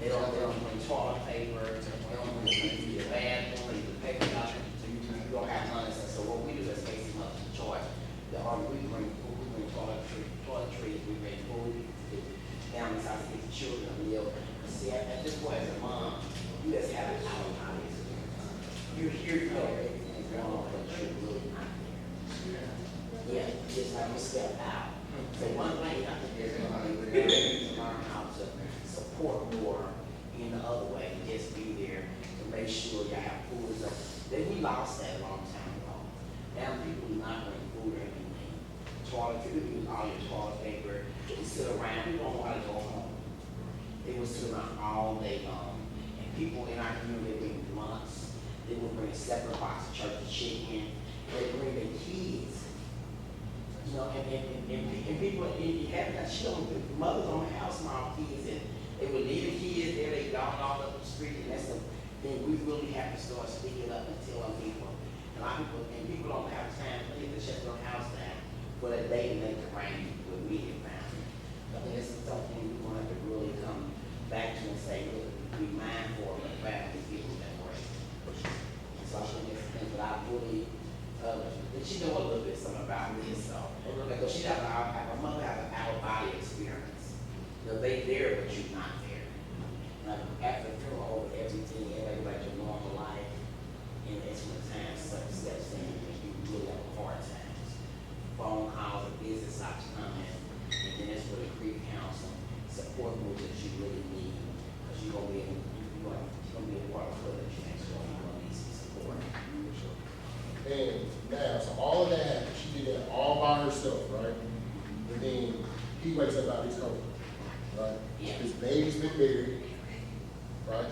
they don't bring toilet paper, they don't bring the bathroom, they use paper towel, so you don't have none of that. So what we do is face them up to charge. We bring food, we bring toiletries, we bring food, families how to get the children a meal. See, at this point as a mom, you just have an out-of-body experience. You're here, you know everything's going on, but you're really not there. Yeah, just like you step out. So one thing I think is to learn how to support more in the other way, just be there to make sure you have food. Then we lost that a long time ago. Now people do not bring food or anything. Toilet, people use all your toilet paper. They sit around, people don't know how to go home. They would sit around all day long. And people in our community, they bring months. They would bring a separate box of church chicken. They bring their kids. You know, and people, you have that children, mothers don't have small kids, and they would leave the kids there, they gone all up the street, and that's the thing, we really have to start speaking up and telling people. A lot of people, and people don't have time, they have to shut their house down for that day to make the rain with immediate family. I think that's something we want to really come back to and say, look, be mindful of the family people that work. So I think that's the thing that I really, and she know a little bit something about this, so because she have a mother have an out-of-body experience. You know, they there, but you're not there. Like after the funeral, over everything, everybody back to normal life, and it's when time steps in, and you really have a hard time. Phone calls, the business stops coming, and then it's where the grief counseling support group that you really need, because you're gonna be a part of the change, so you're gonna need some support. And now, so all of that happened, she did that all by herself, right? And then he wakes up out of his coma, right? Yeah. His baby's been buried, right?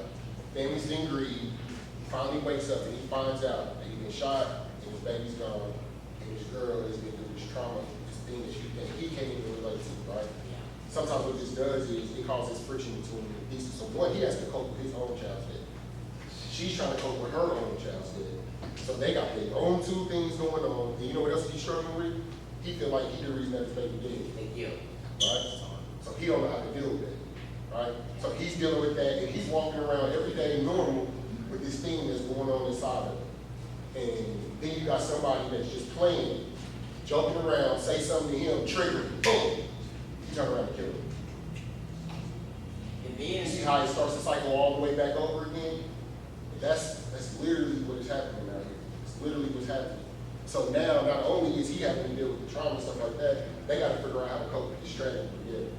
Family's been grieved. He finally wakes up and he finds out that he's been shot and his baby's gone and his girl has been through this trauma, this thing that he can't even relate to, right? Sometimes what this does is it causes friction between the pieces. So one, he has to cope with his own child's death. She's trying to cope with her own child's death. So they got their own two things going on. And you know what else he's struggling with? He feel like he's the reason that his baby dead. Thank you. Right? So he don't know how to deal with that. Right? So he's dealing with that and he's walking around every day normal with this thing that's going on inside of him. And then you got somebody that's just playing, joking around, say something to him, trigger, boom, you turn around and kill him. And then You see how it starts to cycle all the way back over again? That's literally what is happening out here. It's literally what's happening. So now, not only is he having to deal with the trauma and stuff like that, they got to figure out how to cope with this strategy together.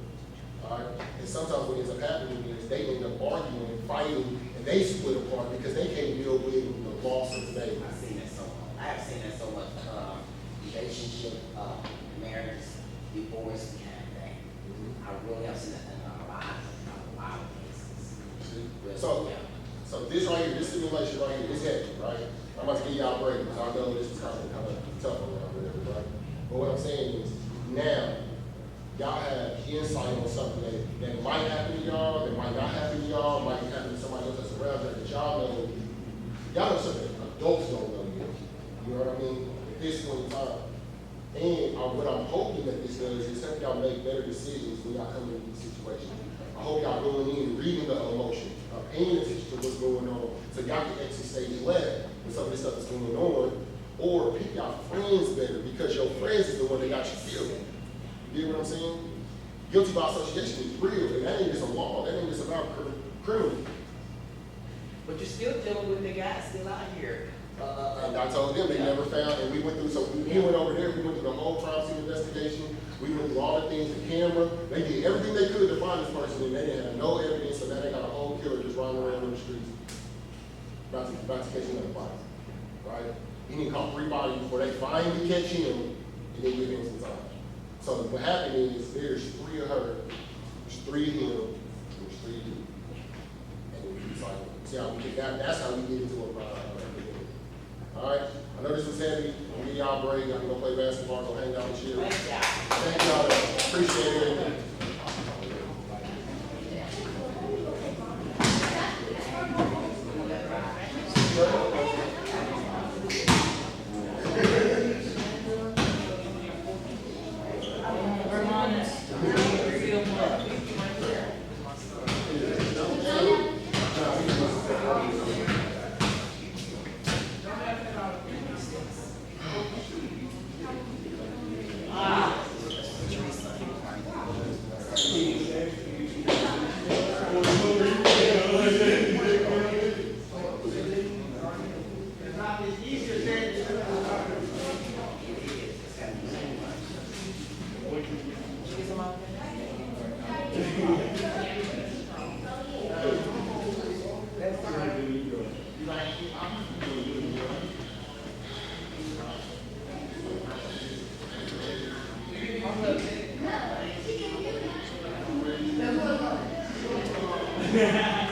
All right? And sometimes what ends up happening is they end up arguing and fighting, and they split apart because they can't deal with the loss of the baby. I've seen that so much. I have seen that so much. Relationship, marriage, divorce, kind of thing. I really have seen that in a lot of cases. So, Yeah. so this right here, this simulation right here, is heavy, right? I'm about to give y'all a break, because I know this is kind of tough around whatever, right? But what I'm saying is, now, y'all have insight on something that might happen to y'all, that might not happen to y'all, might happen to somebody else that's around there, that y'all know something adults don't know yet. You know what I mean? At this point in time. And what I'm hoping that this does is help y'all make better decisions when y'all come into these situations. I hope y'all going in, reading the emotion, paying attention to what's going on, so y'all can exit stage left when some of this stuff is going on, or pick y'all friends better, because your friends is the one that got you killed. You get what I'm saying? Guilty by association is real, and that ain't just a law, that ain't just about criminal. But you're still dealing with the guys still out here. And I told them they never found, and we went through, so we went over there, we went through the whole crime scene investigation, we went through all the things, the camera, they did everything they could to find this person, and they didn't have no evidence, so now they got a whole killer just running around in the streets, about to catch another body, right? He didn't call 3 bodies before they finally catch him, and then give him some time. So what happened is, there's 3 of her, there's 3 of him, there's 3 of you. And then we recycle. See how we get that, that's how we get into a crime. All right, I know this was heavy. I'm gonna give y'all a break. Y'all can go play basketball, go hang out and chill. Thank y'all. Appreciate it. Yeah.